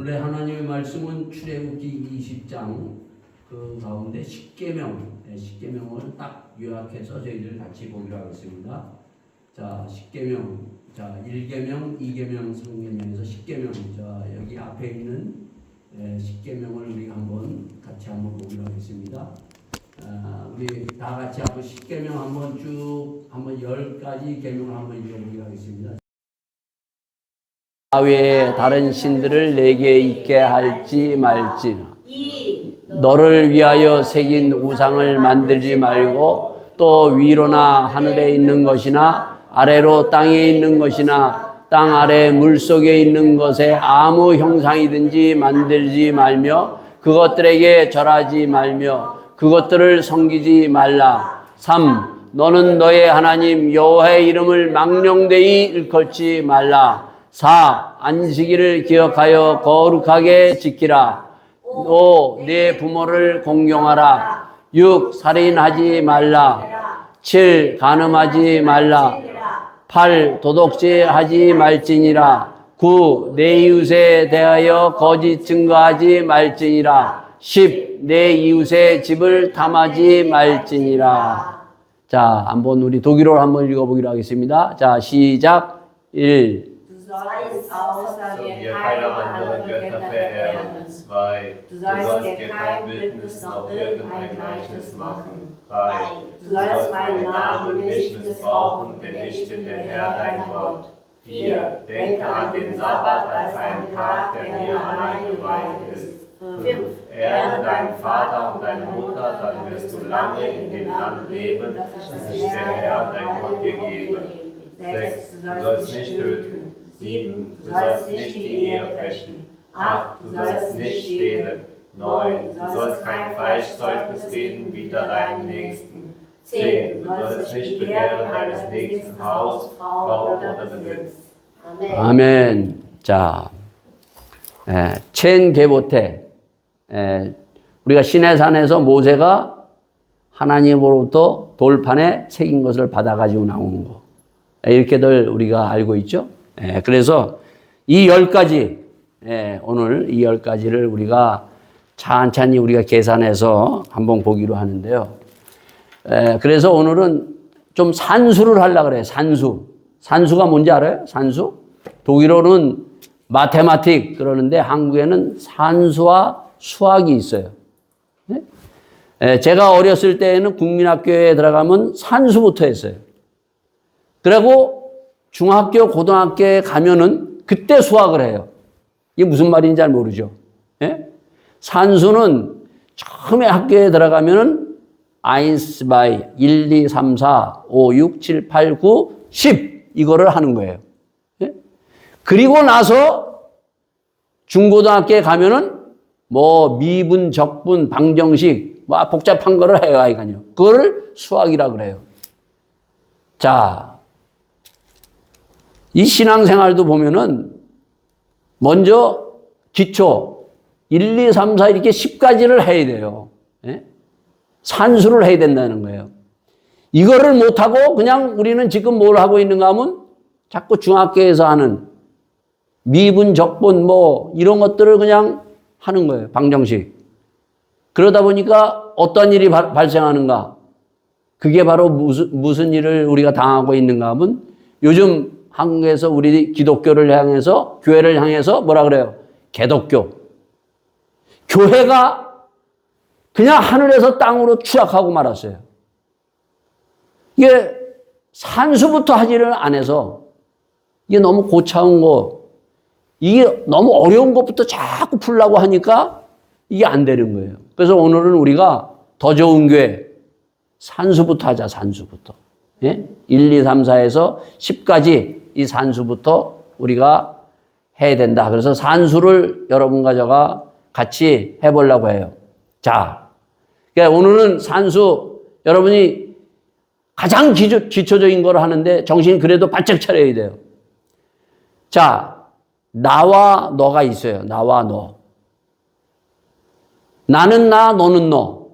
오늘 하나님의 말씀은 출애굽기 20장 그 가운데 십계명을 딱 요약해서 저희들 같이 보기로 하겠습니다. 자, 십계명, 자 1계명, 2계명, 3계명에서 십계명, 자 여기 앞에 있는 십계명을 우리 같이 한번 보기로 하겠습니다. 우리 다 같이 한번 십계명 한번 쭉 한번 10가지 계명을 한번 읽어보기로 하겠습니다. 외에 다른 신들을 내게 있게 할지 말지, 너를 위하여 새긴 우상을 만들지 말고, 또 위로나 하늘에 있는 것이나 아래로 땅에 있는 것이나 땅 아래 물속에 있는 것에 아무 형상이든지 만들지 말며 그것들에게 절하지 말며 그것들을 섬기지 말라. 3. 너는 너의 하나님 여호와의 이름을 망령되이 일컬지 말라. 4. 안식일을 기억하여 거룩하게 지키라. 5. 내 부모를 공경하라. 6. 살인하지 말라. 7. 간음하지 말라. 8. 도둑질하지 말지니라. 9. 내 이웃에 대하여 거짓 증거하지 말지니라. 10. 내 이웃의 집을 탐하지 말지니라. 자, 한번 우리 독일어로 한번 읽어보기로 하겠습니다. 자, 시작. 1. Du sollst außer mir keine anderen Götter verehren. 2. Du sollst dir kein Bildnis noch irgendein Gleichnis machen. 3. Du sollst meinen Namen nicht missbrauchen, denn ich bin der Herr, dein Gott. 4. Denke an den Sabbat als einen Tag, der mir allein geweiht ist. 5. Ehre deinen Vater und deine Mutter, dann wirst du lange in dem Land leben, das ich der Herr, dein Gott dir gebe. 6. Du sollst nicht töten. 7. Du sollst nicht die Ehe brechen. 8. Du sollst nicht stehlen. 9. Du sollst kein Falschzeugnis reden wider deinen Nächsten. 10. Du sollst nicht begehren deines nächsten Haus, Frau oder Besitz. 아멘. 자, 첸게보테. 우리가 시내산에서 모세가 하나님으로부터 돌판에 새긴 것을 받아가지고 나오는 거. 이렇게들 우리가 알고 있죠. 그래서 이 10가지, 오늘 이 10가지를 우리가 찬찬히 우리가 계산해서 한번 보기로 하는데요. 그래서 오늘은 좀 산수를 하려고 그래요. 산수. 산수가 뭔지 알아요? 산수? 독일어는 마테마틱 그러는데 한국에는 산수와 수학이 있어요. 제가 어렸을 때에는 국민학교에 들어가면 산수부터 했어요. 그리고 중학교, 고등학교에 가면은 그때 수학을 해요. 이게 무슨 말인지 잘 모르죠. 산수는 처음에 학교에 들어가면은 1, 2, 3, 4, 5, 6, 7, 8, 9, 10 이거를 하는 거예요. 그리고 나서 중고등학교에 가면은 뭐 미분, 적분, 방정식 뭐 복잡한 거를 해요, 아이가요. 그거를 수학이라 그래요. 자, 이 신앙생활도 보면은 먼저 기초 1, 2, 3, 4 이렇게 10가지를 해야 돼요. 산수를 해야 된다는 거예요. 이거를 못하고 그냥 우리는 지금 뭘 하고 있는가 하면 자꾸 중학교에서 하는 미분, 적분 뭐 이런 것들을 그냥 하는 거예요. 방정식. 그러다 보니까 어떤 일이 발생하는가? 그게 바로 무슨 일을 우리가 당하고 있는가 하면 요즘 한국에서 우리 기독교를 향해서 교회를 향해서 뭐라 그래요? 개독교. 교회가 그냥 하늘에서 땅으로 추락하고 말았어요. 이게 산수부터 하지를 안 해서 이게 너무 고차원 거, 이게 너무 어려운 것부터 자꾸 풀려고 하니까 이게 안 되는 거예요. 그래서 오늘은 우리가 더 좋은 교회 산수부터 하자, 산수부터. 1, 2, 3, 4에서 10까지 이 산수부터 우리가 해야 된다. 그래서 산수를 여러분과 저가 같이 해보려고 해요. 자, 그러니까 오늘은 산수, 여러분이 가장 기초적인 걸 하는데 정신 그래도 바짝 차려야 돼요. 자, 나와 너가 있어요. 나와 너. 나는 나, 너는 너.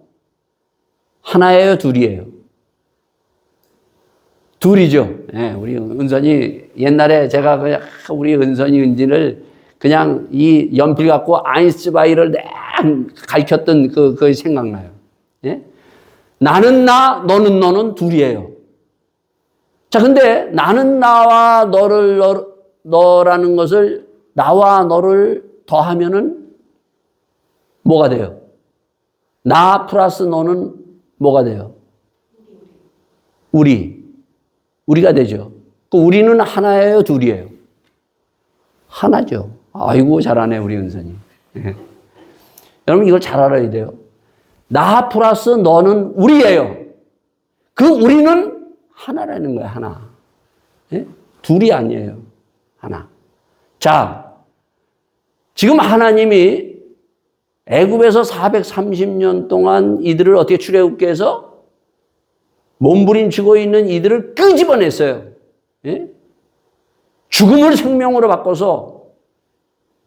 하나예요, 둘이에요? 둘이죠. 우리 은선이 옛날에 제가 우리 은선이 은진을 그냥 이 연필 갖고 아인슈바이를 가르쳤던 그 생각나요. 예? 나는 나, 너는 너는 둘이에요. 자, 근데 나는 나와 너라는 것을 나와 너를 더하면은 뭐가 돼요? 나 플러스 너는 뭐가 돼요? 우리가 되죠. 그 우리는 하나예요, 둘이에요? 하나죠. 아이고, 잘하네, 우리 은선이. 예. 여러분, 이걸 잘 알아야 돼요. 나 플러스 너는 우리예요. 그 우리는 하나라는 거예요, 하나. 예? 둘이 아니에요. 하나. 자, 지금 하나님이 애굽에서 430년 동안 이들을 어떻게 출애굽게 해서 몸부림치고 있는 이들을 끄집어냈어요. 예? 죽음을 생명으로 바꿔서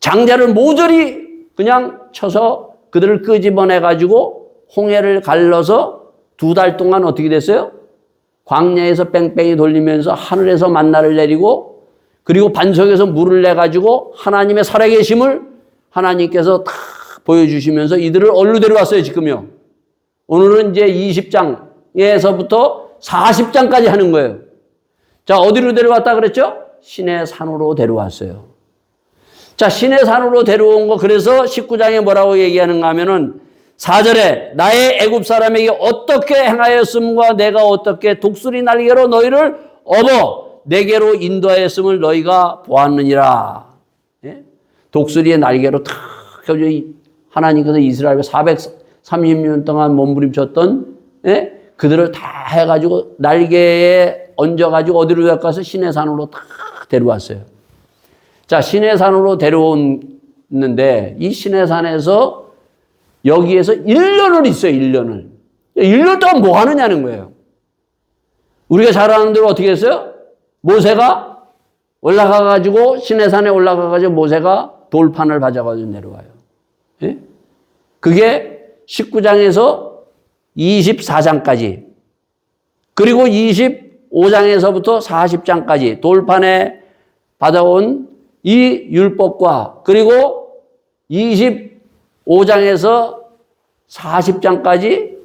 장자를 모조리 그냥 쳐서 그들을 끄집어내가지고 홍해를 갈라서 2달 동안 어떻게 됐어요? 광야에서 뺑뺑이 돌리면서 하늘에서 만나를 내리고 그리고 반석에서 물을 내가지고 하나님의 살아계심을 하나님께서 다 보여주시면서 이들을 어디로 데려왔어요, 지금요? 오늘은 이제 20장에서부터 40장까지 하는 거예요. 자, 어디로 데려왔다 그랬죠? 신의 산으로 데려왔어요. 자, 신의 산으로 데려온 거, 그래서 19장에 뭐라고 얘기하는가 하면은 4절에 나의 애굽 사람에게 어떻게 행하였음과 내가 어떻게 독수리 날개로 너희를 업어 내게로 인도하였음을 너희가 보았느니라. 예? 독수리의 날개로 탁 하나님께서 이스라엘에 430년 동안 몸부림쳤던, 예? 그들을 다 해가지고 날개에 얹어가지고 어디로 데려가서 신의 산으로 다 데려왔어요. 자, 신의 산으로 데려왔는데 이 신의 산에서 여기에서 1년을 있어요, 1년을. 1년 동안 뭐 하느냐는 거예요. 우리가 잘 아는 대로 어떻게 했어요? 모세가 올라가가지고, 신의 산에 올라가가지고 모세가 돌판을 가져가지고 내려와요. 예? 그게 19장에서 24장까지, 그리고 25장에서부터 40장까지 돌판에 받아온 이 율법과, 그리고 25장에서 40장까지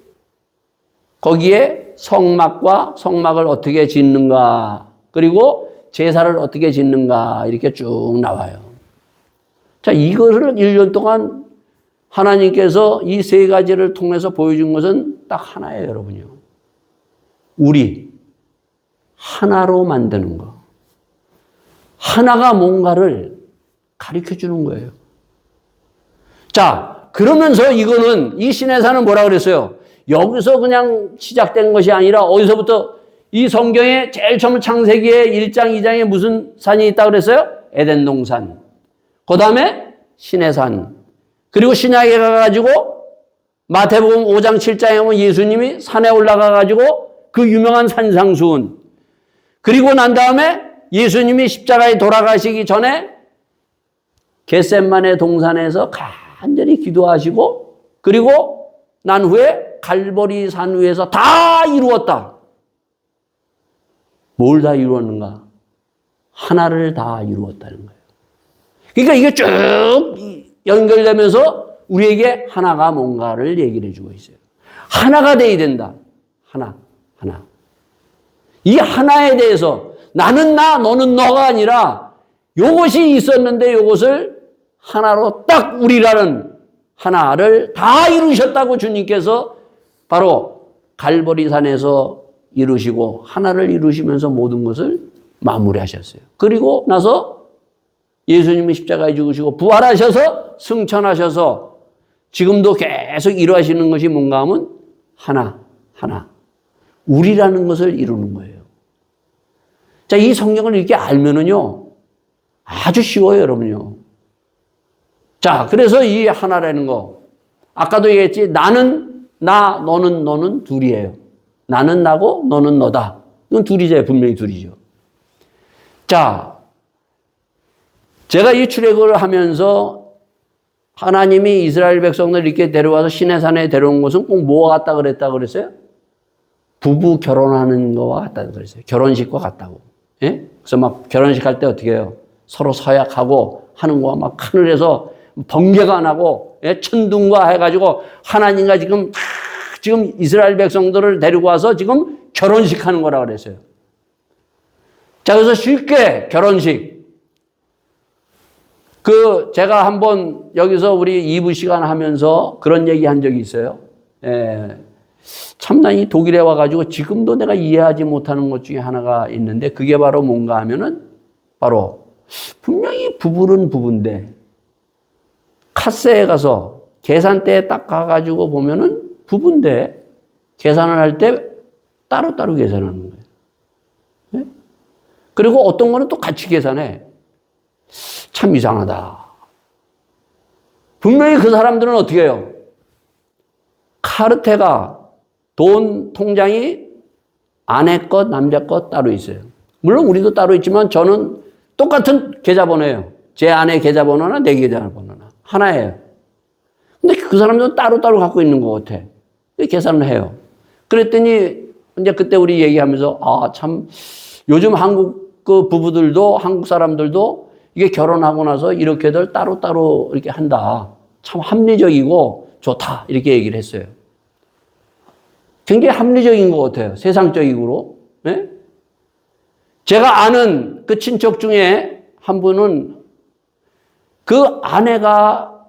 거기에 성막과 성막을 어떻게 짓는가, 그리고 제사를 어떻게 짓는가, 이렇게 쭉 나와요. 자, 이것을 1년 동안 하나님께서 이 세 가지를 통해서 보여준 것은 딱 하나예요, 여러분요. 우리 하나로 만드는 거. 하나가 뭔가를 가르쳐 주는 거예요. 자, 그러면서 이거는, 이 신의 산은 뭐라 그랬어요? 여기서 그냥 시작된 것이 아니라 어디서부터, 이 성경에 제일 처음 창세기에 1장, 2장에 무슨 산이 있다고 그랬어요? 에덴 동산. 그 다음에 신의 산. 그리고 신약에 가가지고 마태복음 5장, 7장에 보면 예수님이 산에 올라가가지고 그 유명한 산상수훈. 그리고 난 다음에 예수님이 십자가에 돌아가시기 전에 겟셋마네 동산에서 간절히 기도하시고, 그리고 난 후에 갈보리 산 위에서 다 이루었다. 뭘 다 이루었는가? 하나를 다 이루었다는 거예요. 그러니까 이게 쭉 연결되면서 우리에게 하나가 뭔가를 얘기를 해주고 있어요. 하나가 돼야 된다. 하나. 이 하나에 대해서 나는 나, 너는 너가 아니라 요것이 있었는데 요것을 하나로 딱 우리라는 하나를 다 이루셨다고 주님께서 바로 갈보리산에서 이루시고 하나를 이루시면서 모든 것을 마무리하셨어요. 그리고 나서 예수님이 십자가에 죽으시고 부활하셔서 승천하셔서 지금도 계속 이루하시는 것이 뭔가 하면 하나. 우리라는 것을 이루는 거예요. 자, 이 성경을 이렇게 알면은요, 아주 쉬워요, 여러분요. 자, 그래서 이 하나라는 거. 아까도 얘기했지, 나는 나, 너는 둘이에요. 나는 나고 너는 너다. 이건 둘이죠. 분명히 둘이죠. 자, 제가 이 출애굽을 하면서 하나님이 이스라엘 백성들 이렇게 데려와서 시내산에 데려온 것은 꼭 뭐가 같다 그랬다고 그랬어요? 부부 결혼하는 거와 같다고 그랬어요. 결혼식과 같다고. 예? 그래서 막 결혼식 할 때 어떻게 해요? 서로 서약하고 하는 거 막 하늘에서 번개가 나고 천둥과 해가지고 하나님과 지금 이스라엘 백성들을 데리고 와서 지금 결혼식 하는 거라 그랬어요. 자, 그래서 쉽게 결혼식. 제가 한번 여기서 우리 2부 시간 하면서 그런 얘기 한 적이 있어요. 참나 이 독일에 와가지고 지금도 내가 이해하지 못하는 것 중에 하나가 있는데 그게 바로 뭔가 하면은 바로 분명히 부부는 부부인데 카세에 가서 계산대에 딱 가가지고 보면은 부부인데 계산을 할 때 따로따로 계산하는 거예요. 네? 그리고 어떤 거는 또 같이 계산해. 참 이상하다. 분명히 그 사람들은 어떻게 해요? 카르테가 돈 통장이 아내 것, 남자 것 따로 있어요. 물론 우리도 따로 있지만 저는 똑같은 계좌번호예요. 제 아내 계좌번호나 내 계좌번호나 하나예요. 근데 그 사람들은 따로따로 갖고 있는 것 같아. 계산을 해요. 그랬더니 이제 그때 우리 얘기하면서 참 요즘 한국 그 부부들도 한국 사람들도 이게 결혼하고 나서 이렇게들 따로따로 이렇게 한다. 참 합리적이고 좋다. 이렇게 얘기를 했어요. 굉장히 합리적인 것 같아요. 세상적으로. 네? 제가 아는 그 친척 중에 한 분은 그 아내가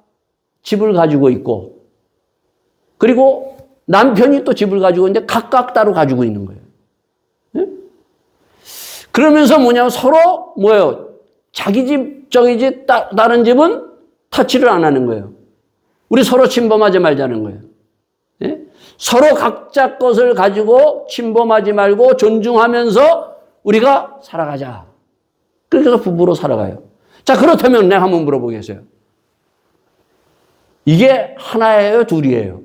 집을 가지고 있고 그리고 남편이 또 집을 가지고 있는데 각각 따로 가지고 있는 거예요. 네? 그러면서 뭐냐면 서로 뭐예요? 자기 집, 저기 집, 다른 집은 터치를 안 하는 거예요. 우리 서로 침범하지 말자는 거예요. 네? 서로 각자 것을 가지고 침범하지 말고 존중하면서 우리가 살아가자. 그래서 부부로 살아가요. 자, 그렇다면 내가 한번 물어보겠어요. 이게 하나예요, 둘이에요?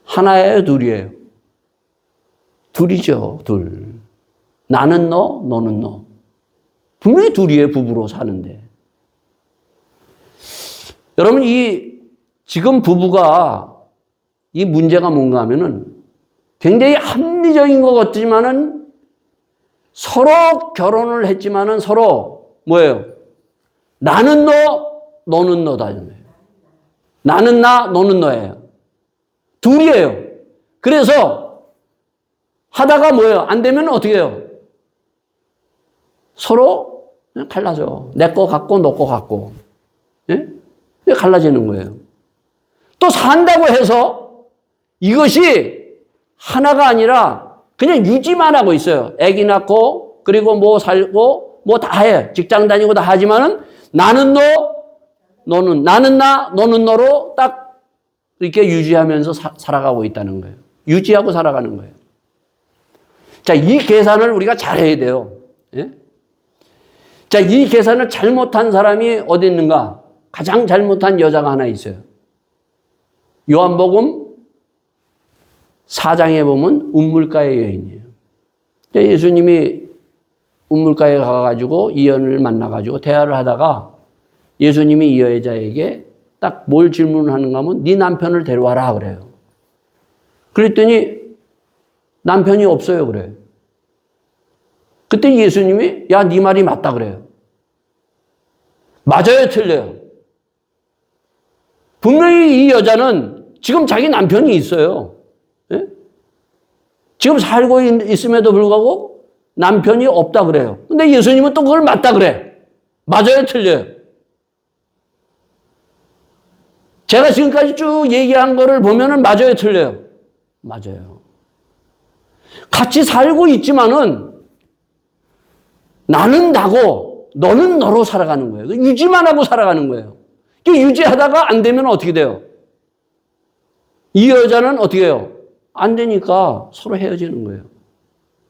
하나예요, 둘이에요? 둘이죠, 둘. 나는 너, 너는 너. 분명히 둘이에요, 부부로 사는데. 여러분, 지금 부부가 이 문제가 뭔가 하면은 굉장히 합리적인 것 같지만은 서로 결혼을 했지만은 서로 뭐예요? 나는 너, 너는 너다. 나는 나, 너는 너예요. 둘이에요. 그래서 하다가 뭐예요? 안 되면 어떻게 해요? 서로 그냥 갈라져. 내 거 갖고 너 거 갖고. 예? 갈라지는 거예요. 또 산다고 해서 이것이 하나가 아니라 그냥 유지만 하고 있어요. 아기 낳고 그리고 뭐 살고 뭐 다 해. 직장 다니고 다 하지만은 나는 너, 너는 나는 나, 너는 너로 딱 이렇게 유지하면서 살아가고 있다는 거예요. 유지하고 살아가는 거예요. 자, 이 계산을 우리가 잘해야 돼요. 예? 자, 이 계산을 잘못한 사람이 어디 있는가? 가장 잘못한 여자가 하나 있어요. 요한복음 4장에 보면 운물가의 여인이에요. 예수님이 운물가에 가가지고 이연을 만나가지고 대화를 하다가 예수님이 이 여자에게 딱 뭘 질문하는가 하면 네 남편을 데려와라 그래요. 그랬더니 남편이 없어요 그래요. 그때 예수님이 야, 네 말이 맞다 그래요. 맞아요, 틀려요? 분명히 이 여자는 지금 자기 남편이 있어요. 예? 지금 살고 있음에도 불구하고 남편이 없다 그래요. 근데 예수님은 또 그걸 맞다 그래. 맞아요, 틀려요? 제가 지금까지 쭉 얘기한 거를 보면은 맞아요, 틀려요? 맞아요. 같이 살고 있지만은 나는 나고 너는 너로 살아가는 거예요. 유지만 하고 살아가는 거예요. 유지하다가 안 되면 어떻게 돼요? 이 여자는 어떻게 해요? 안 되니까 서로 헤어지는 거예요.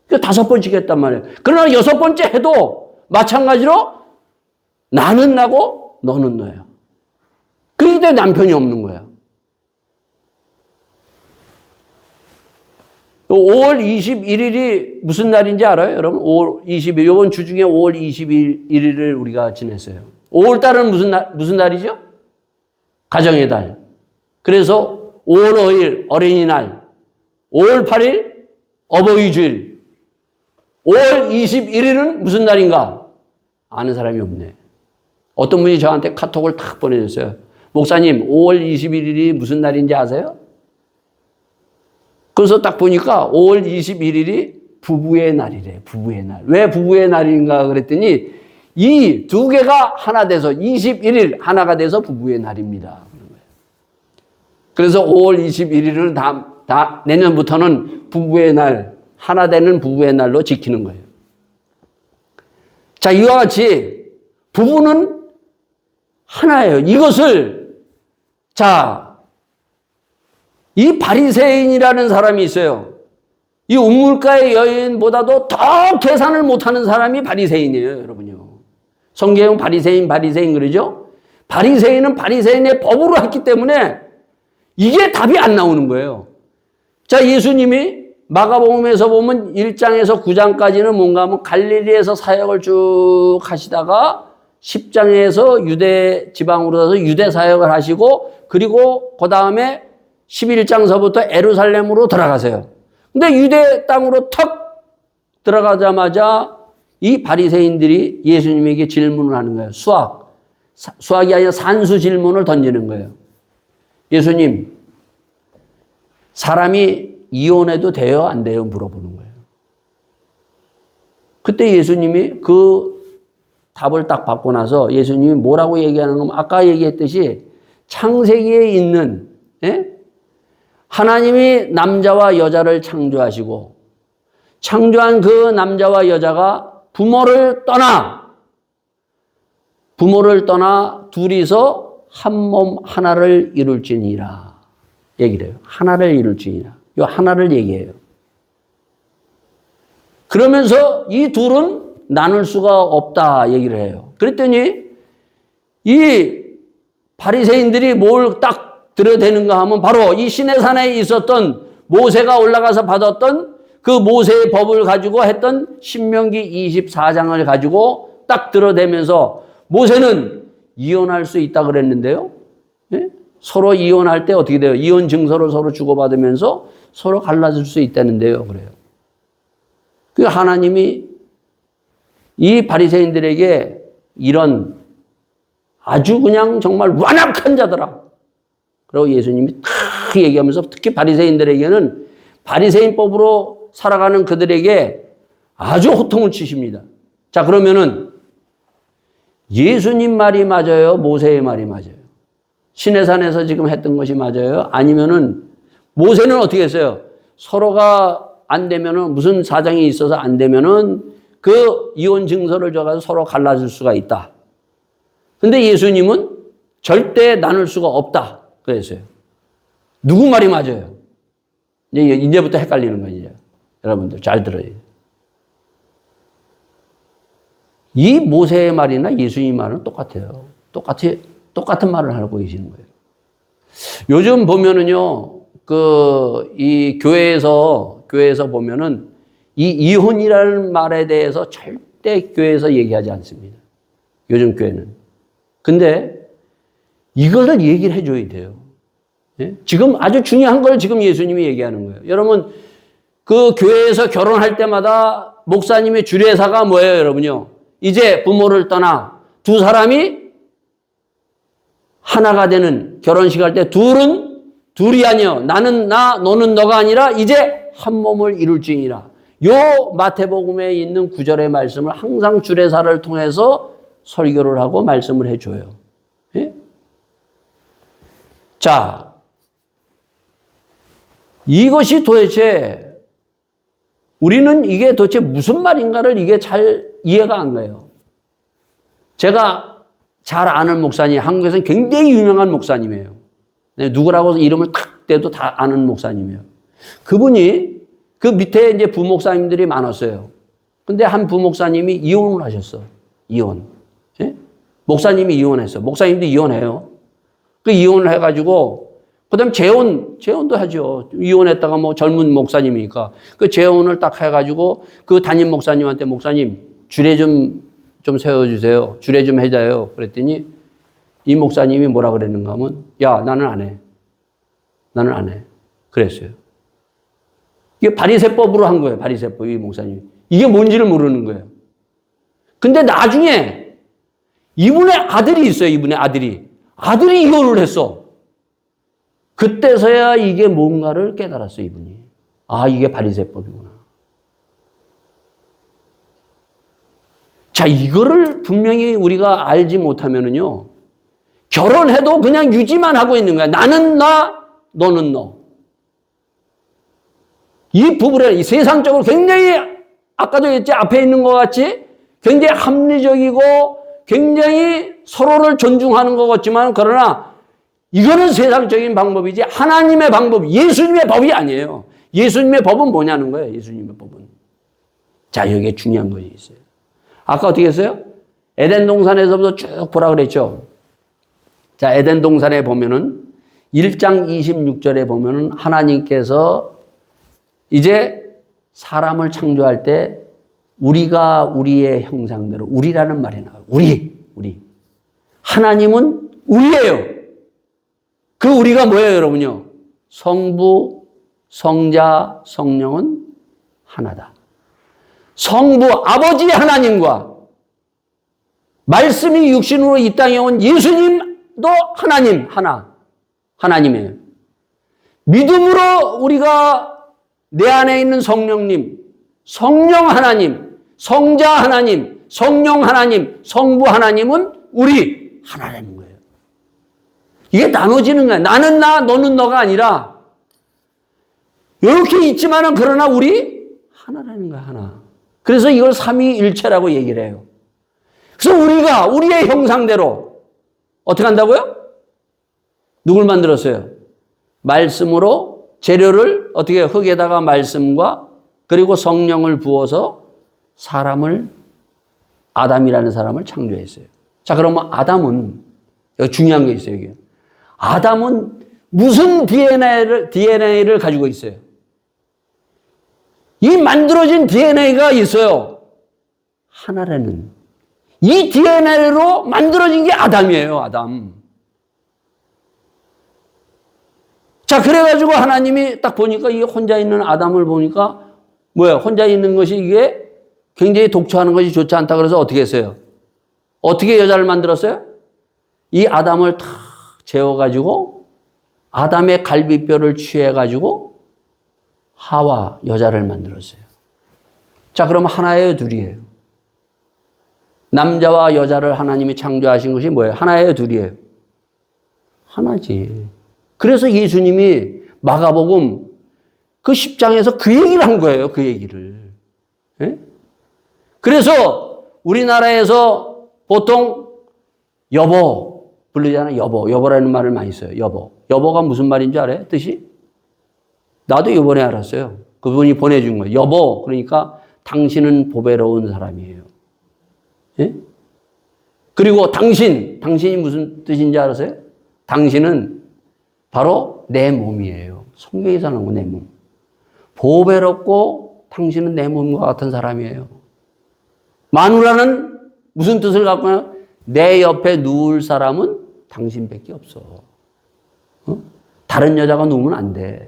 그러니까 5번째 했단 말이에요. 그러나 6번째 해도 마찬가지로 나는 나고 너는 너예요. 그런데 남편이 없는 거야. 5월 21일이 무슨 날인지 알아요, 여러분? 5월 20일, 이번 주 중에 5월 21일을 우리가 지냈어요. 5월 달은 무슨 날이죠? 가정의 달. 그래서 5월 5일 어린이날, 5월 8일 어버이 주일, 5월 21일은 무슨 날인가? 아는 사람이 없네. 어떤 분이 저한테 카톡을 탁 보내줬어요. 목사님, 5월 21일이 무슨 날인지 아세요? 그래서 딱 보니까 5월 21일이 부부의 날이래. 부부의 날. 왜 부부의 날인가 그랬더니 이 두 개가 하나 돼서 21일 하나가 돼서 부부의 날입니다. 그래서 5월 21일을 다 내년부터는 부부의 날, 하나 되는 부부의 날로 지키는 거예요. 자, 이와 같이 부부는 하나예요. 이것을, 자, 이 바리새인이라는 사람이 있어요. 이 우물가의 여인보다도 더 계산을 못하는 사람이 바리새인이에요, 여러분요. 성경은 바리새인 그러죠? 바리새인은 바리새인의 법으로 했기 때문에 이게 답이 안 나오는 거예요. 자, 예수님이 마가복음에서 보면 1장에서 9장까지는 뭔가 하면 갈릴리에서 사역을 쭉 하시다가 10장에서 유대 지방으로 가서 유대 사역을 하시고 그리고 그 다음에 11장서부터 예루살렘으로 들어가세요. 근데 유대 땅으로 턱 들어가자마자 이 바리새인들이 예수님에게 질문을 하는 거예요. 수학이 아니라 산수 질문을 던지는 거예요. 예수님, 사람이 이혼해도 돼요? 안 돼요? 물어보는 거예요. 그때 예수님이 그 답을 딱 받고 나서 예수님이 뭐라고 얘기하는 건 아까 얘기했듯이 창세기에 있는 하나님이 남자와 여자를 창조하시고 창조한 그 남자와 여자가 부모를 떠나 둘이서 한 몸 하나를 이룰지니라 얘기를 해요. 하나를 이룰지니라. 이 하나를 얘기해요. 그러면서 이 둘은 나눌 수가 없다 얘기를 해요. 그랬더니 이 바리새인들이 뭘 딱 들여대는가 하면 바로 이 시내산에 있었던 모세가 올라가서 받았던 그 모세의 법을 가지고 했던 신명기 24장을 가지고 딱 들어대면서 모세는 이혼할 수 있다 그랬는데요. 예? 서로 이혼할 때 어떻게 돼요? 이혼 증서를 서로 주고받으면서 서로 갈라질 수 있다는데요. 그래요. 그 하나님이 이 바리새인들에게 이런 아주 그냥 정말 완악한 자들아. 그리고 예수님이 탁 얘기하면서 특히 바리새인들에게는 바리새인법으로 살아가는 그들에게 아주 호통을 치십니다. 자, 그러면은 예수님 말이 맞아요? 모세의 말이 맞아요? 시내산에서 지금 했던 것이 맞아요? 아니면은 모세는 어떻게 했어요? 서로가 안 되면은 무슨 사정이 있어서 안 되면은 그 이혼 증서를 줘가지고 서로 갈라질 수가 있다. 근데 예수님은 절대 나눌 수가 없다. 그랬어요. 누구 말이 맞아요? 이제부터 헷갈리는 거예요. 여러분들 잘 들어요. 이 모세의 말이나 예수님 말은 똑같아요. 똑같은 말을 하고 계시는 거예요. 요즘 보면은요, 이 교회에서 보면은 이 이혼이라는 말에 대해서 절대 교회에서 얘기하지 않습니다. 요즘 교회는. 근데 이거를 얘기를 해줘야 돼요. 예? 지금 아주 중요한 걸 지금 예수님이 얘기하는 거예요. 여러분, 그 교회에서 결혼할 때마다 목사님의 주례사가 뭐예요, 여러분요? 이제 부모를 떠나 두 사람이 하나가 되는 결혼식 할 때 둘이 아니요. 나는 나, 너는 너가 아니라 이제 한 몸을 이룰지니라. 요 마태복음에 있는 구절의 말씀을 항상 주례사를 통해서 설교를 하고 말씀을 해줘요. 예? 자, 이것이 도대체 우리는 이게 도대체 무슨 말인가를 이게 잘 이해가 안 가요. 제가 잘 아는 목사님, 한국에서는 굉장히 유명한 목사님이에요. 누구라고 이름을 탁 대도 다 아는 목사님이에요. 그분이 그 밑에 이제 부목사님들이 많았어요. 근데 한 부목사님이 이혼을 하셨어. 이혼. 예? 목사님이 이혼했어. 목사님도 이혼해요. 그 이혼을 해가지고, 그 다음에 재혼도 하죠. 이혼했다가 뭐 젊은 목사님이니까. 그 재혼을 딱 해가지고 그 담임 목사님한테 목사님, 주례 좀 세워주세요. 주례 좀 해줘요. 그랬더니 이 목사님이 뭐라 그랬는가 하면, 야, 나는 안 해. 나는 안 해. 그랬어요. 이게 바리새법으로 한 거예요. 바리새법, 이 목사님이. 이게 뭔지를 모르는 거예요. 근데 나중에 이분의 아들이 있어요. 이분의 아들이. 아들이 이혼을 했어. 그때서야 이게 뭔가를 깨달았어, 이분이. 아, 이게 바리새법이구나. 자, 이거를 분명히 우리가 알지 못하면은요, 결혼해도 그냥 유지만 하고 있는 거야. 나는 나, 너는 너. 이 부부는 이 세상적으로 굉장히, 아까도 했지, 앞에 있는 것 같이 굉장히 합리적이고 굉장히 서로를 존중하는 것 같지만, 그러나 이거는 세상적인 방법이지 하나님의 방법, 예수님의 법이 아니에요. 예수님의 법은 뭐냐는 거예요. 예수님의 법은. 자, 여기에 중요한 것이 있어요. 아까 어떻게 했어요? 에덴 동산에서부터 쭉 보라 그랬죠. 자, 에덴 동산에 보면은 1장 26절에 보면은 하나님께서 이제 사람을 창조할 때 우리가 우리의 형상대로, 우리라는 말이 나와요. 우리. 하나님은 우리예요. 그 우리가 뭐예요, 여러분요? 성부, 성자, 성령은 하나다. 성부, 아버지 하나님과 말씀이 육신으로 이 땅에 온 예수님도 하나님, 하나님이에요. 믿음으로 우리가 내 안에 있는 성령님, 성령 하나님, 성자 하나님, 성령 하나님, 성부 하나님은 우리 하나라는 거예요. 이게 나눠지는 거야. 나는 나, 너는 너가 아니라 이렇게 있지만은 그러나 우리 하나라는 거야, 하나. 그래서 이걸 삼위일체라고 얘기를 해요. 그래서 우리가 우리의 형상대로 어떻게 한다고요? 누굴 만들었어요? 말씀으로 재료를 어떻게 흙에다가 말씀과 그리고 성령을 부어서 사람을 아담이라는 사람을 창조했어요. 자, 그러면 아담은 여기 중요한 게 있어요. 여기. 아담은 무슨 DNA를 가지고 있어요? 이 만들어진 DNA가 있어요. 하나라는. 이 DNA로 만들어진 게 아담이에요. 아담. 자, 그래가지고 하나님이 딱 보니까 이 혼자 있는 아담을 보니까 뭐야? 혼자 있는 것이 이게 굉장히 독처하는 것이 좋지 않다. 그래서 어떻게 했어요? 어떻게 여자를 만들었어요? 이 아담을 탁 재워가지고 아담의 갈비뼈를 취해가지고 하와 여자를 만들었어요. 자, 그럼 하나예요, 둘이에요? 남자와 여자를 하나님이 창조하신 것이 뭐예요? 하나예요, 둘이에요? 하나지. 그래서 예수님이 마가복음 그 10장에서 그 얘기를 한 거예요. 그 얘기를. 예? 그래서 우리나라에서 보통 여보 부르잖아요. 여보라는 말을 많이 써요. 여보가 무슨 말인 줄 알아요? 뜻이? 나도 이번에 알았어요. 그분이 보내준 거예요. 여보, 그러니까 당신은 보배로운 사람이에요. 예? 그리고 당신이 무슨 뜻인지 알았어요? 당신은 바로 내 몸이에요. 성경에서 나온 내 몸. 보배롭고 당신은 내 몸과 같은 사람이에요. 마누라는 무슨 뜻을 갖고 있나요? 내 옆에 누울 사람은 당신밖에 없어. 다른 여자가 누우면 안 돼.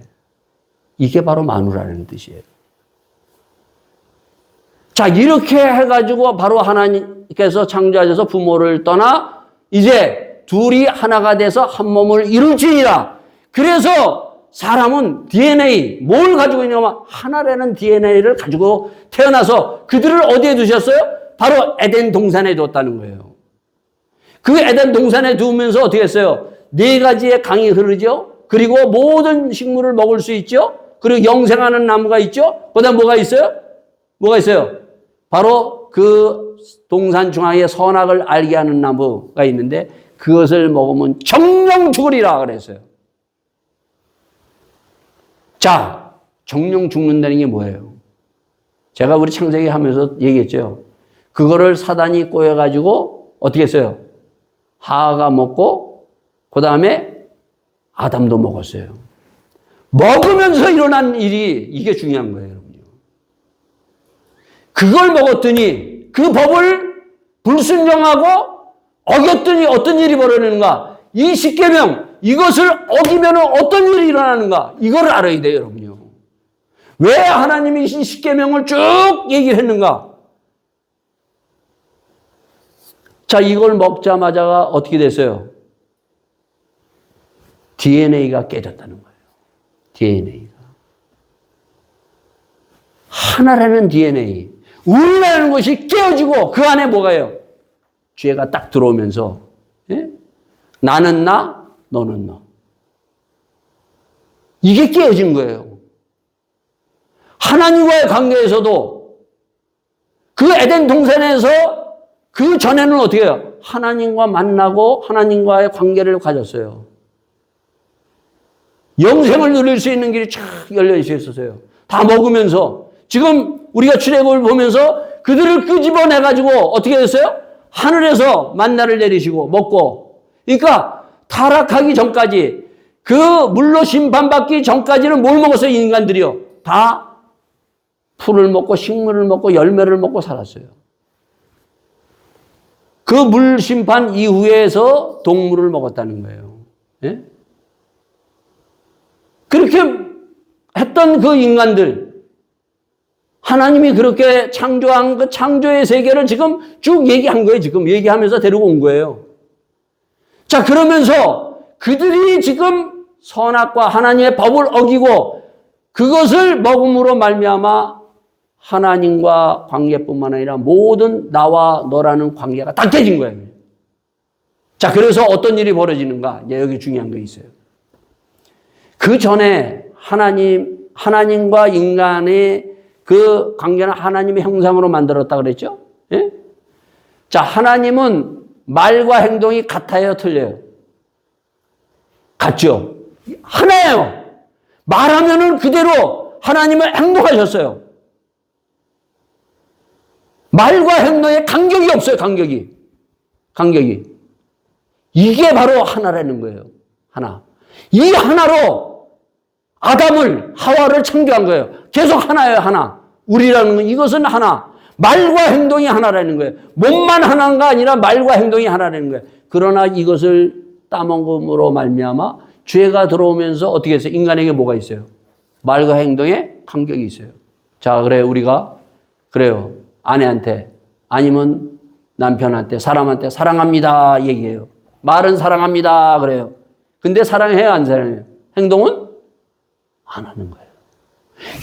이게 바로 마누라는 뜻이에요. 자, 이렇게 해가지고 바로 하나님께서 창조하셔서 부모를 떠나 이제 둘이 하나가 돼서 한 몸을 이룰지니라. 그래서 사람은 DNA, 뭘 가지고 있냐면 하나라는 DNA를 가지고 태어나서 그들을 어디에 두셨어요? 바로 에덴 동산에 뒀다는 거예요. 그 에덴 동산에 두면서 어떻게 했어요? 4가지의 강이 흐르죠? 그리고 모든 식물을 먹을 수 있죠? 그리고 영생하는 나무가 있죠? 그 다음 뭐가 있어요? 바로 그 동산 중앙에 선악을 알게 하는 나무가 있는데 그것을 먹으면 정령 죽으리라 그랬어요. 자, 정령 죽는다는 게 뭐예요? 제가 우리 창세기 하면서 얘기했죠. 그거를 사단이 꼬여가지고 어떻게 했어요? 하하가 먹고 그 다음에 아담도 먹었어요. 먹으면서 일어난 일이 이게 중요한 거예요, 여러분요. 그걸 먹었더니 그 법을 불순종하고 어겼더니 어떤 일이 벌어지는가? 이 십계명 이것을 어기면 어떤 일이 일어나는가? 이걸 알아야 돼요, 여러분요. 왜 하나님이 이 십계명을 쭉 얘기를 했는가? 자, 이걸 먹자마자가 어떻게 됐어요? DNA가 깨졌다는 거예요. DNA가. 하나라는 DNA. 우리라는 것이 깨어지고 그 안에 뭐가요? 죄가 딱 들어오면서 예? 나는 나, 너는 너. 이게 깨어진 거예요. 하나님과의 관계에서도 그 에덴 동산에서 그 전에는 어떻게 해요? 하나님과 만나고 하나님과의 관계를 가졌어요. 영생을 누릴 수 있는 길이 쫙 열려 있었어요. 다 먹으면서 지금 우리가 출애굽을 보면서 그들을 끄집어내가지고 어떻게 됐어요? 하늘에서 만나를 내리시고 먹고. 그러니까 타락하기 전까지 그 물로 심판받기 전까지는 뭘 먹었어요? 인간들이요. 다 풀을 먹고 식물을 먹고 열매를 먹고 살았어요. 그 물 심판 이후에서 동물을 먹었다는 거예요. 예? 그렇게 했던 그 인간들, 하나님이 그렇게 창조한 그 창조의 세계를 지금 쭉 얘기한 거예요. 지금 얘기하면서 데리고 온 거예요. 자, 그러면서 그들이 지금 선악과 하나님의 법을 어기고 그것을 먹음으로 말미암아 하나님과 관계뿐만 아니라 모든 나와 너라는 관계가 다 깨진 거예요. 자, 그래서 어떤 일이 벌어지는가? 이제 여기 중요한 게 있어요. 그 전에 하나님과 인간의 그 관계는 하나님의 형상으로 만들었다 그랬죠? 예? 자, 하나님은 말과 행동이 같아요, 틀려요? 같죠? 하나예요. 말하면은 그대로 하나님은 행동하셨어요. 말과 행동에 간격이 없어요, 간격이. 이게 바로 하나라는 거예요. 하나. 이 하나로 아담을, 하와를 창조한 거예요. 계속 하나예요, 하나. 우리라는 건 이것은 하나. 말과 행동이 하나라는 거예요. 몸만 하나가 아니라 말과 행동이 하나라는 거예요. 그러나 이것을 따먹음으로 말미암아 죄가 들어오면서 어떻게 했어요? 인간에게 뭐가 있어요? 말과 행동에 간격이 있어요. 자, 그래요. 우리가 그래요. 아내한테 아니면 남편한테 사람한테 사랑합니다 얘기해요. 말은 사랑합니다 그래요. 근데 사랑해요, 안 사랑해요? 행동은 안 하는 거예요.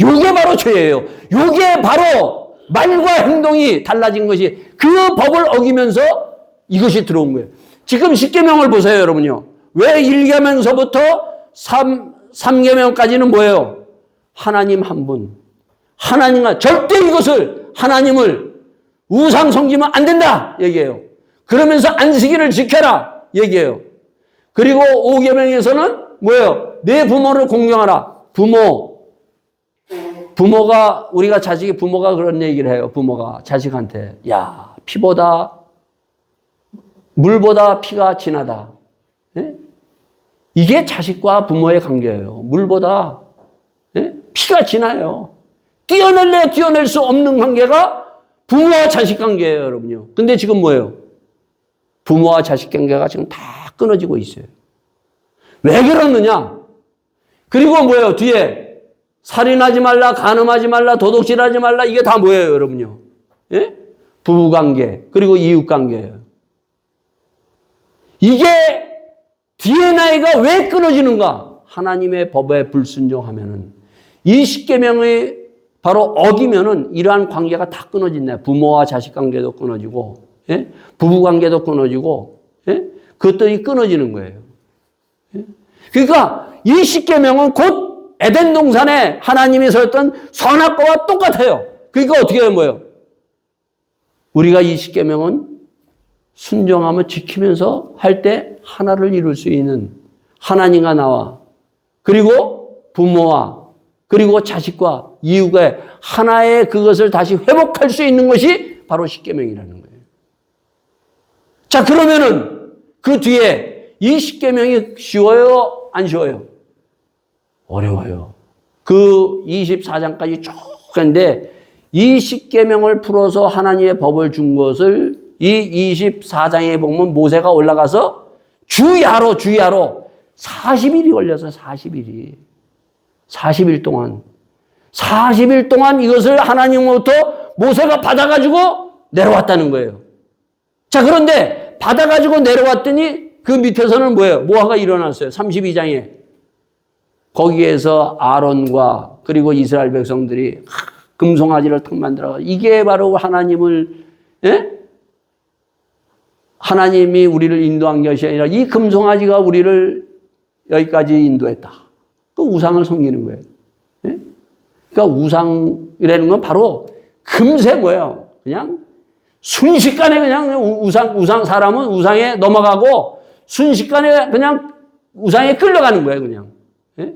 요게 바로 죄예요. 요게 바로 말과 행동이 달라진 것이 그 법을 어기면서 이것이 들어온 거예요. 지금 십계명을 보세요, 여러분요. 왜 1계명서부터 3계명까지는 뭐예요? 하나님 한 분. 하나님과 절대 이것을 하나님을 우상 섬기면 안 된다 얘기해요. 그러면서 안식일을 지켜라 얘기해요. 그리고 5계명에서는 뭐예요? 내 부모를 공경하라. 부모가 우리가 자식이 부모가 그런 얘기를 해요. 부모가 자식한테 야, 물보다 피가 진하다. 예? 이게 자식과 부모의 관계예요. 물보다 피가 진해요. 뛰어낼 수 없는 관계가 부모와 자식 관계예요, 여러분요. 근데 지금 뭐예요? 부모와 자식 관계가 지금 다 끊어지고 있어요. 왜 그러느냐? 그리고 뭐예요? 뒤에 살인하지 말라, 간음하지 말라, 도둑질하지 말라, 이게 다 뭐예요, 여러분요? 예? 부부관계, 그리고 이웃관계예요. 이게 DNA가 왜 끊어지는가? 하나님의 법에 불순종하면은 이 십계명의 바로 어기면은 이러한 관계가 다 끊어진다. 부모와 자식 관계도 끊어지고, 예? 부부 관계도 끊어지고, 예? 그것들이 끊어지는 거예요. 예? 그러니까 이 십계명은 곧 에덴 동산에 하나님이 설했던 선악과와 똑같아요. 그러니까 어떻게 하는 거예요? 우리가 이 십계명은 순종하며 지키면서 할 때 하나를 이룰 수 있는 하나님과 나와 그리고 부모와 그리고 자식과 이웃과 하나의 그것을 다시 회복할 수 있는 것이 바로 십계명이라는 거예요. 자, 그러면은 그 뒤에 이 십계명이 쉬워요? 안 쉬워요? 어려워요. 그 24장까지 쭉 했는데 이 십계명을 풀어서 하나님의 법을 준 것을 이 24장에 보면 모세가 올라가서 주야로 40일이 걸려서 40일 동안 이것을 하나님으로부터 모세가 받아가지고 내려왔다는 거예요. 자, 그런데 받아가지고 내려왔더니 그 밑에서는 뭐예요? 뭐가 일어났어요? 32장에. 거기에서 아론과 그리고 이스라엘 백성들이 금송아지를 탁 만들어. 이게 바로 하나님을, 예? 하나님이 우리를 인도한 것이 아니라 이 금송아지가 우리를 여기까지 인도했다. 그 우상을 섬기는 거예요. 예? 그러니까 우상이라는 건 바로 금세 뭐예요? 그냥 순식간에 그냥 우상 사람은 우상에 넘어가고 순식간에 그냥 우상에 끌려가는 거예요, 그냥. 예?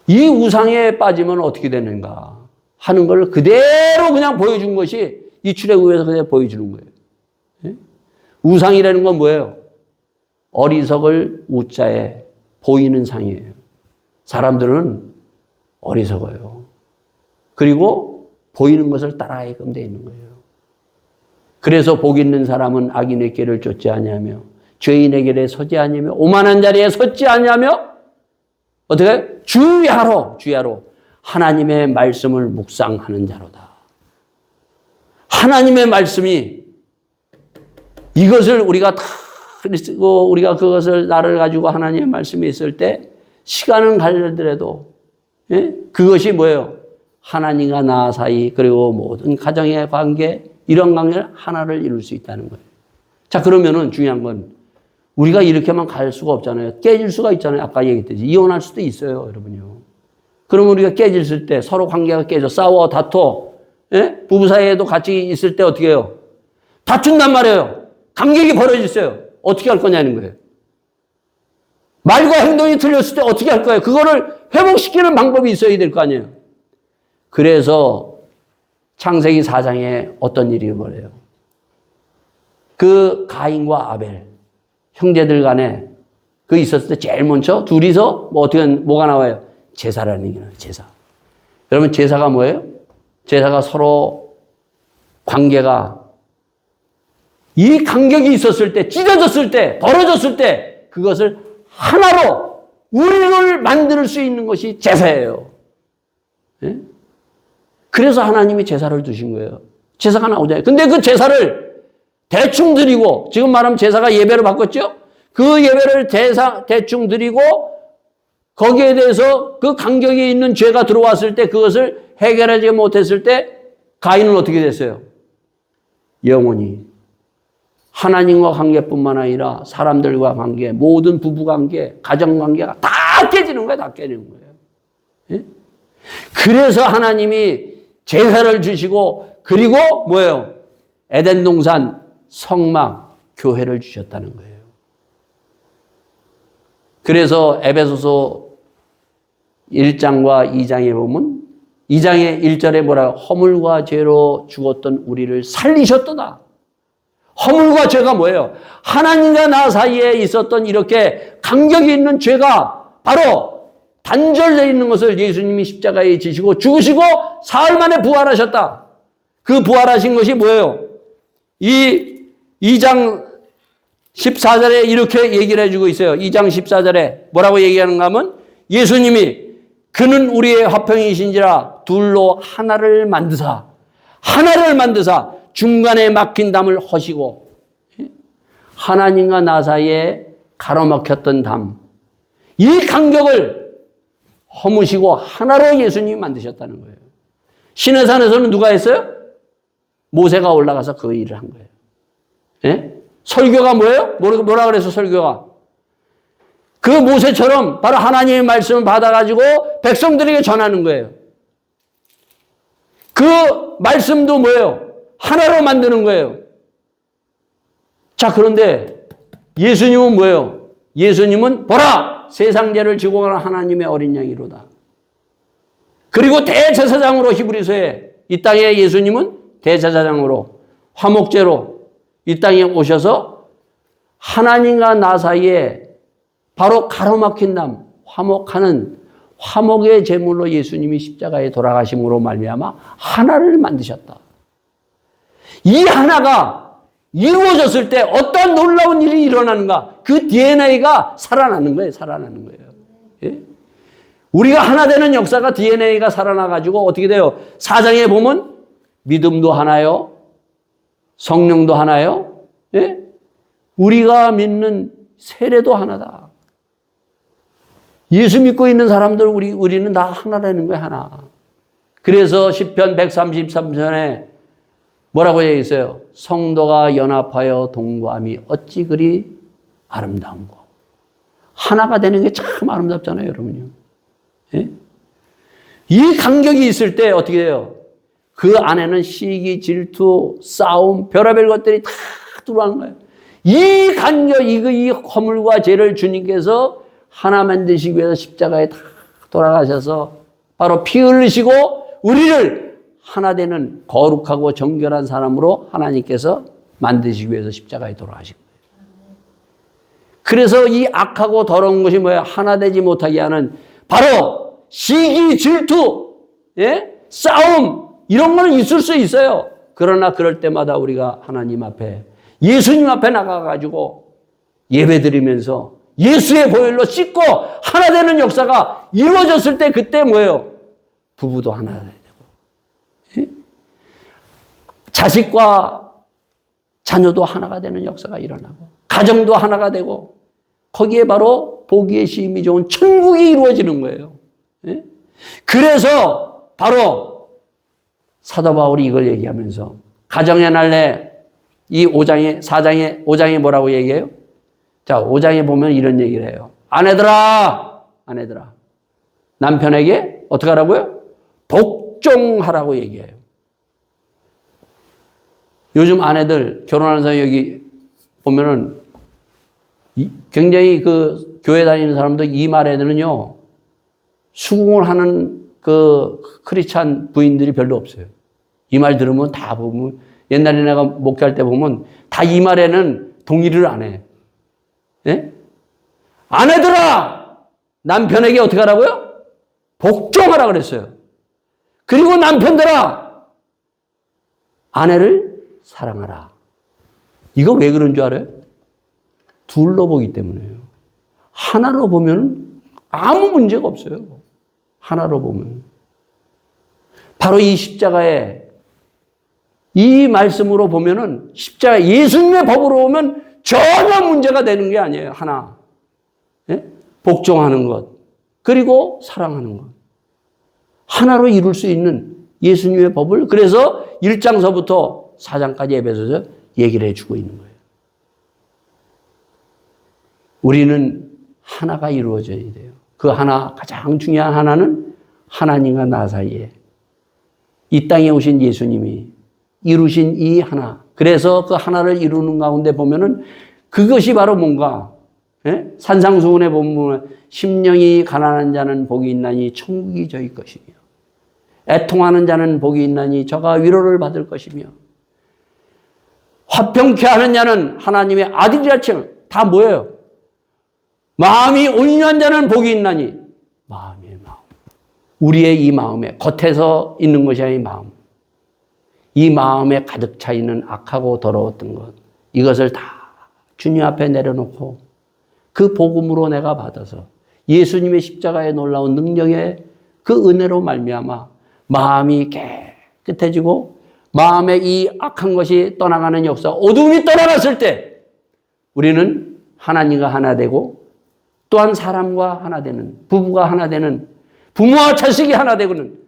이 우상에 빠지면 어떻게 되는가 하는 걸 그대로 그냥 보여준 것이 이 출애굽에서 그냥 보여주는 거예요. 예? 우상이라는 건 뭐예요? 어리석을 우자에 보이는 상이에요. 사람들은 어리석어요. 그리고 보이는 것을 따라하게끔 되어 있는 거예요. 그래서 복 있는 사람은 악인의 길을 쫓지 아니하며 죄인의 길에 서지 아니하며 오만한 자리에 섰지 아니하며 어떻게? 주야로 하나님의 말씀을 묵상하는 자로다. 하나님의 말씀이 이것을 우리가 다 쓰고 우리가 그것을 나를 가지고 하나님의 말씀이 있을 때 시간은 가려더라도 예? 그것이 뭐예요? 하나님과 나 사이 그리고 모든 가정의 관계 이런 관계를 하나를 이룰 수 있다는 거예요. 자, 그러면은 중요한 건 우리가 이렇게만 갈 수가 없잖아요. 깨질 수가 있잖아요. 아까 얘기했듯이 이혼할 수도 있어요, 여러분요. 그러면 우리가 깨졌을 때 서로 관계가 깨져 싸워 다퉈 예? 부부 사이에도 같이 있을 때 어떻게 해요? 다툰단 말이에요. 감격이 벌어졌어요. 어떻게 할 거냐는 거예요. 말과 행동이 틀렸을 때 어떻게 할 거예요? 그거를 회복시키는 방법이 있어야 될 거 아니에요. 그래서 창세기 4장에 어떤 일이 벌어요? 그 가인과 아벨 형제들 간에 그 있었을 때 제일 먼저 둘이서 뭐가 나와요? 제사라는 게 나와요. 제사. 여러분 제사가 뭐예요? 제사가 서로 관계가 이 간격이 있었을 때, 찢어졌을 때, 벌어졌을 때 그것을 하나로 우리를 만들 수 있는 것이 제사예요. 예? 그래서 하나님이 제사를 두신 거예요. 제사가 나오잖아요. 근데 그 제사를 대충 드리고 지금 말하면 제사가 예배로 바꿨죠? 그 예배를 대충 드리고 거기에 대해서 그 간격이 있는 죄가 들어왔을 때 그것을 해결하지 못했을 때 가인은 어떻게 됐어요? 영원히 하나님과 관계뿐만 아니라 사람들과 관계, 모든 부부관계, 가정관계가 다 깨지는 거예요. 다 깨지는 거예요. 예? 그래서 하나님이 제사를 주시고 그리고 뭐예요? 에덴 동산, 성막, 교회를 주셨다는 거예요. 그래서 에베소서 1장과 2장에 보면 2장의 1절에 뭐라고? 허물과 죄로 죽었던 우리를 살리셨도다. 허물과 죄가 뭐예요? 하나님과 나 사이에 있었던 이렇게 간격이 있는 죄가 바로 단절되어 있는 것을 예수님이 십자가에 지시고 죽으시고 사흘 만에 부활하셨다. 그 부활하신 것이 뭐예요? 이 2장 14절에 이렇게 얘기를 해주고 있어요. 2장 14절에 뭐라고 얘기하는가 하면 예수님이 그는 우리의 화평이신지라 둘로 하나를 만드사 중간에 막힌 담을 허시고 하나님과 나 사이에 가로막혔던 담 이 간격을 허무시고 하나로 예수님이 만드셨다는 거예요. 시내산에서는 누가 했어요? 모세가 올라가서 그 일을 한 거예요. 예? 설교가 뭐예요? 뭐라 그래서 설교가? 그 모세처럼 바로 하나님의 말씀을 받아가지고 백성들에게 전하는 거예요. 그 말씀도 뭐예요? 하나로 만드는 거예요. 자, 그런데 예수님은 뭐예요? 예수님은 보라! 세상 죄를 지고 가는 하나님의 어린 양이로다. 그리고 대제사장으로 히브리서에 이 땅에 예수님은 대제사장으로 화목제로 이 땅에 오셔서 하나님과 나 사이에 바로 가로막힌 담, 화목하는 화목의 제물로 예수님이 십자가에 돌아가심으로 말미암아 하나를 만드셨다. 이 하나가 이루어졌을 때 어떤 놀라운 일이 일어나는가? 그 DNA가 살아나는 거예요. 살아나는 거예요. 예? 우리가 하나 되는 역사가 DNA가 살아나가지고 어떻게 돼요? 4장에 보면 믿음도 하나요? 성령도 하나요? 예? 우리가 믿는 세례도 하나다. 예수 믿고 있는 사람들 우리는 다 하나라는 거야, 하나. 그래서 시편 133편에 뭐라고 되어 있어요? 성도가 연합하여 동거함이 어찌 그리 아름다운고. 하나가 되는 게 참 아름답잖아요, 여러분요. 예? 이 간격이 있을 때 어떻게 돼요? 그 안에는 시기, 질투, 싸움, 별의별 것들이 다 들어가는 거예요. 이 간격, 이 허물과 죄를 주님께서 하나 만드시기 위해서 십자가에 다 돌아가셔서 바로 피 흘리시고 우리를 하나 되는 거룩하고 정결한 사람으로 하나님께서 만드시기 위해서 십자가에 돌아가신 거예요. 그래서 이 악하고 더러운 것이 뭐예요? 하나 되지 못하게 하는 바로 시기, 질투, 예? 싸움 이런 거는 있을 수 있어요. 그러나 그럴 때마다 우리가 하나님 앞에 예수님 앞에 나가가지고 예배드리면서 예수의 보혈로 씻고 하나 되는 역사가 이루어졌을 때 그때 뭐예요? 부부도 하나 되고 예? 자식과 자녀도 하나가 되는 역사가 일어나고 가정도 하나가 되고 거기에 바로 보기에 시임이 좋은 천국이 이루어지는 거예요. 예? 그래서 바로 사도 바울이 이걸 얘기하면서 가정의 날에 이 5장에 뭐라고 얘기해요? 자, 5장에 보면 이런 얘기를 해요. 아내들아. 남편에게 어떻게 하라고요? 복종하라고 얘기해요. 요즘 아내들 결혼하는 사람 여기 보면은 굉장히 그 교회 다니는 사람들 이 말에는요, 수긍을 하는 그 크리스찬 부인들이 별로 없어요. 이 말 들으면 다 보면, 옛날에 내가 목회할 때 보면 다 이 말에는 동의를 안 해. 예? 아내들아! 남편에게 어떻게 하라고요? 복종하라 그랬어요. 그리고 남편들아! 아내를 사랑하라. 이거 왜 그런 줄 알아요? 둘로 보기 때문에요. 하나로 보면 아무 문제가 없어요. 하나로 보면. 바로 이 십자가에 이 말씀으로 보면은 십자가 예수님의 법으로 보면 전혀 문제가 되는 게 아니에요. 하나. 예? 복종하는 것. 그리고 사랑하는 것. 하나로 이룰 수 있는 예수님의 법을 그래서 1장서부터 4장까지 에베소서 얘기를 해주고 있는 거예요. 우리는 하나가 이루어져야 돼요. 그 하나, 가장 중요한 하나는 하나님과 나 사이에 이 땅에 오신 예수님이 이루신 이 하나. 그래서 그 하나를 이루는 가운데 보면은 그것이 바로 뭔가, 예? 산상수훈에 보면 심령이 가난한 자는 복이 있나니 천국이 저희 것이며 애통하는 자는 복이 있나니 저가 위로를 받을 것이며 화평케 하는 자는 하나님의 아들이라 칭. 다 뭐예요? 마음이 온유한 자는 복이 있나니 마음의 마음. 우리의 이 마음에 겉에서 있는 것이 아닌 마음. 이 마음에 가득 차 있는 악하고 더러웠던 것. 이것을 다 주님 앞에 내려놓고 그 복음으로 내가 받아서 예수님의 십자가의 놀라운 능력의 그 은혜로 말미암아 마음이 깨끗해지고 마음에 이 악한 것이 떠나가는 역사, 어둠이 떠나갔을 때 우리는 하나님과 하나 되고 또한 사람과 하나 되는, 부부가 하나 되는, 부모와 자식이 하나 되고는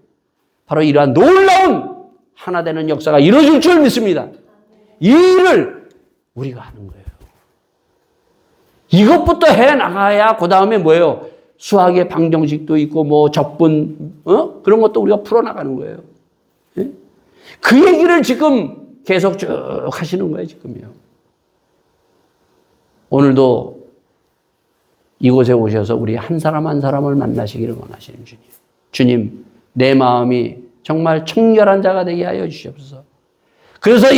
바로 이러한 놀라운 하나 되는 역사가 이루어질 줄 믿습니다. 이 일을 우리가 하는 거예요. 이것부터 해 나가야 그 다음에 뭐예요? 수학의 방정식도 있고 뭐 적분 그런 것도 우리가 풀어나가는 거예요. 예? 그 얘기를 지금 계속 쭉 하시는 거예요. 지금요. 오늘도 이곳에 오셔서 우리 한 사람 한 사람을 만나시기를 원하시는 주님. 주님, 내 마음이 정말 청결한 자가 되게 하여 주시옵소서. 그래서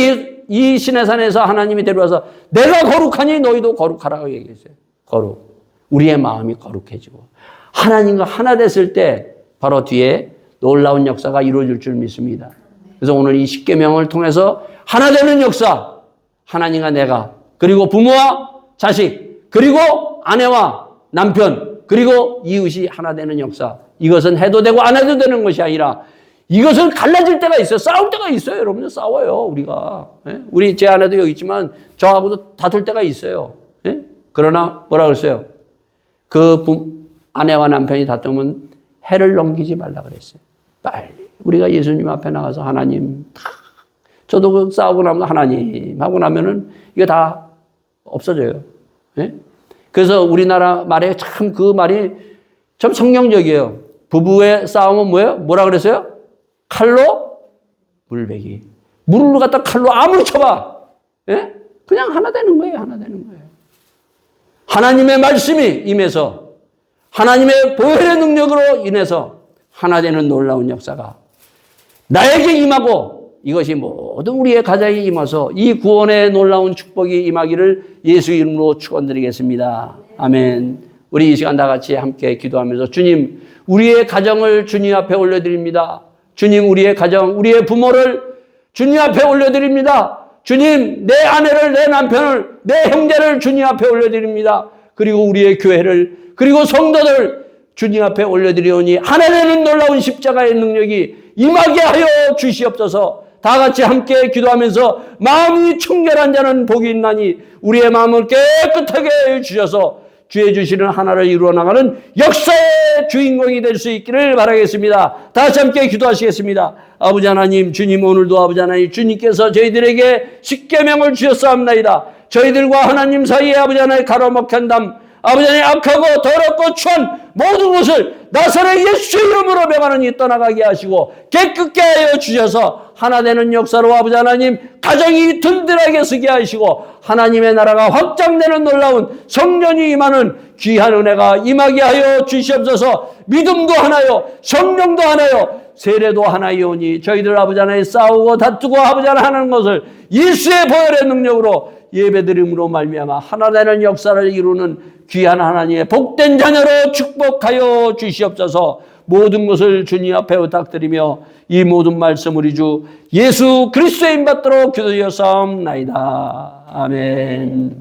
이 시내산에서 하나님이 데려와서 내가 거룩하니 너희도 거룩하라고 얘기했어요. 거룩. 우리의 마음이 거룩해지고 하나님과 하나 됐을 때 바로 뒤에 놀라운 역사가 이루어질 줄 믿습니다. 그래서 오늘 이 십계명을 통해서 하나 되는 역사, 하나님과 내가, 그리고 부모와 자식, 그리고 아내와 남편, 그리고 이웃이 하나 되는 역사. 이것은 해도 되고 안 해도 되는 것이 아니라 이것은 갈라질 때가 있어요. 싸울 때가 있어요. 여러분들 싸워요. 우리가. 예? 우리 제 아내도 여기 있지만 저하고도 다툴 때가 있어요. 예? 그러나 뭐라 그랬어요? 아내와 남편이 다투면 해를 넘기지 말라 그랬어요. 빨리 우리가 예수님 앞에 나가서 하나님, 저도 그 싸우고 나면 하나님 하고 나면은 이게 다 없어져요. 예? 그래서 우리나라 말에 참 그 말이 참 성경적이에요. 부부의 싸움은 뭐예요? 뭐라 그랬어요? 칼로 물베기. 물을 갖다 칼로 아무리 쳐봐. 예? 그냥 하나 되는 거예요. 하나 되는 거예요. 하나님의 말씀이 임해서 하나님의 보혈의 능력으로 인해서 하나 되는 놀라운 역사가 나에게 임하고 이것이 모든 우리의 가정에 임해서 이 구원의 놀라운 축복이 임하기를 예수 이름으로 축원드리겠습니다. 아멘. 우리 이 시간 다 같이 함께 기도하면서 주님, 우리의 가정을 주님 앞에 올려드립니다. 주님, 우리의 가정, 우리의 부모를 주님 앞에 올려드립니다. 주님, 내 아내를, 내 남편을, 내 형제를 주님 앞에 올려드립니다. 그리고 우리의 교회를, 그리고 성도들 주님 앞에 올려드리오니 하나 되는 놀라운 십자가의 능력이 임하게 하여 주시옵소서. 다 같이 함께 기도하면서 마음이 청결한 자는 복이 있나니 우리의 마음을 깨끗하게 해주셔서 주의 주시는 하나를 이루어 나가는 역사의 주인공이 될 수 있기를 바라겠습니다. 다 같이 함께 기도하시겠습니다. 아버지 하나님, 주님, 오늘도 아버지 하나님, 주님께서 저희들에게 십계명을 주셨사옵나이다. 저희들과 하나님 사이에 아버지 하나님 가로막힌 담, 아버지 하나님 악하고 더럽고 추한 모든 것을 나사렛 예수 이름으로 명하노니 떠나가게 하시고 깨끗게 하여 주셔서 하나 되는 역사로 아버지 하나님 가정이 든든하게 서게 하시고 하나님의 나라가 확장되는 놀라운 성령이 임하는 귀한 은혜가 임하게 하여 주시옵소서. 믿음도 하나요, 성령도 하나요, 세례도 하나이오니 저희들 아버지 하나님 싸우고 다투고 아버지 하나님 하는 것을 예수의 보혈의 능력으로 예배드림으로 말미암아 하나 되는 역사를 이루는 귀한 하나님의 복된 자녀로 축복하여 주시옵소서. 모든 것을 주님 앞에 부탁드리며 이 모든 말씀 우리 주 예수 그리스도의 이름 받도록 기도하옵나이다. 아멘.